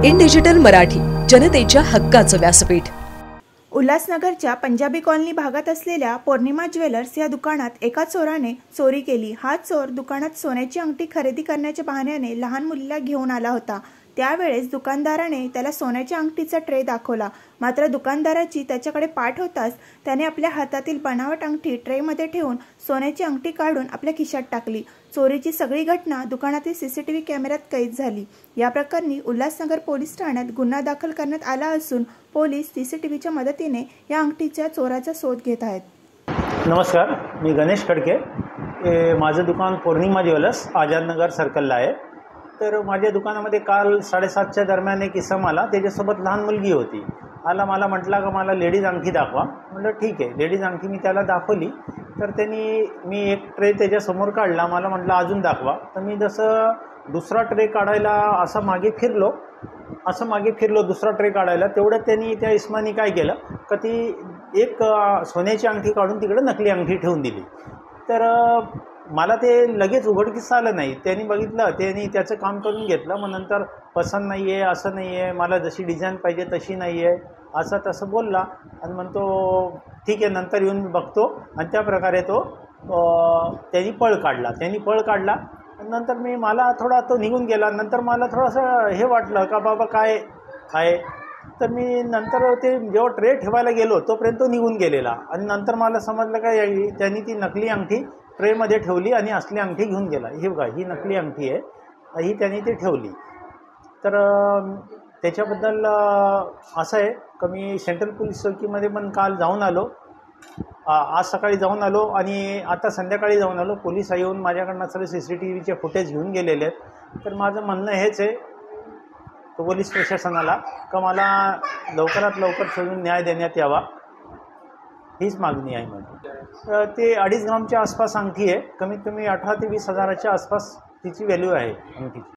In digital Marathi, जनतेच्या हक्काचं व्यासपीठ। उल्हासनगरच्या पंजाबी कॉलनी भागात असलेल्या पौर्णिमा ज्वेलर्स या दुकानात एका चोराने चोरी केली। हा चोर दुकानात सोन्याची अंगठी खरेदी करण्याच्या बहाण्याने लहान मुलीला घेऊन आला होता। त्यावेळेस दुकानदाराने त्याला सोन्याच्या अंगठीचा ट्रे दाखवला, मात्र दुकानदाराची त्याच्याकडे पाठ होताच त्याने आपल्या हातातील बनावट अंगठी ट्रेमध्ये ठेवून सोन्याची अंगठी काढून आपल्या खिशात टाकली। चोरीची सगळी घटना दुकानातील सीसीटीव्ही कॅमेऱ्यात कैद झाली। या प्रकरणी उल्हासनगर पोलीस ठाण्यात गुन्हा दाखल करण्यात आला असून पोलीस सीसीटीव्हीच्या मदतीने या अंगठीच्या चोराचा शोध घेत आहेत। नमस्कार, मी गणेश खडके। माझं दुकान पौर्णिमा ज्वेलर्स आझादनगर सर्कलला आहे। तर माझ्या दुकानामध्ये काल 7:30च्या दरम्यान एक इसम आला, त्याच्यासोबत लहान मुलगी होती। मला म्हटला का मला लेडीज अंगठी दाखवा। म्हटलं ठीक आहे, लेडीज अंगठी मी त्याला दाखवली। तर मी एक ट्रे त्याच्यासमोर काढला, मला म्हटलं अजून दाखवा। तर मी जसं दुसरा ट्रे काढायला असं मागे फिरलो दुसरा ट्रे काढायला, तेवढ्यात त्या इसमानी काय केलं का ती एक सोन्याची अंगठी काढून तिकडे नकली अंगठी ठेवून दिली। तर मला ते लगेच उघडकीस आलं नाही। त्यांनी बघितलं, त्यांनी त्याचं काम करून घेतलं। मग नंतर पसंत नाही आहे, असं नाही आहे, मला जशी डिझाईन पाहिजे तशी नाही आहे, असं तसं बोलला आणि म्हणतो ठीक आहे नंतर येऊन मी बघतो। आणि त्या प्रकारे त्यांनी पळ काढला। नंतर मला थोडा तो निघून गेला। नंतर मला थोडंसं हे वाटलं का बाबा काय आहे। तर मी नंतर ते जेव्हा ट्रे ठेवायला गेलो तोपर्यंत तो निघून गेलेला। आणि नंतर मला समजलं का त्यांनी ती नकली अंगठी ट्रेमध्ये ठेवली आणि असली अंगठी घेऊन गेला। ही बघा, ही नकली अंगठी आहे, ही त्यांनी ती ठेवली। तर त्याच्याबद्दल असं आहे का मी सेंट्रल पोलीस चौकीमध्ये पण काल जाऊन आलो, आज सकाळी जाऊन आलो आणि आता संध्याकाळी जाऊन आलो। पोलीस येऊन माझ्याकडनं सगळे सीसीटीव्हीचे फुटेज घेऊन गेलेले आहेत। तर माझं म्हणणं हेच आहे पोलीस प्रशासनाला का मला लवकरात लवकर शोधून न्याय देण्यात यावा, हीच मागणी आहे माझी। ते 2.5 ग्रामच्या आसपास अंगठी आहे, कमीत कमी 18,000 ते 20,000च्या आसपास तिची व्हॅल्यू आहे अंगठीची।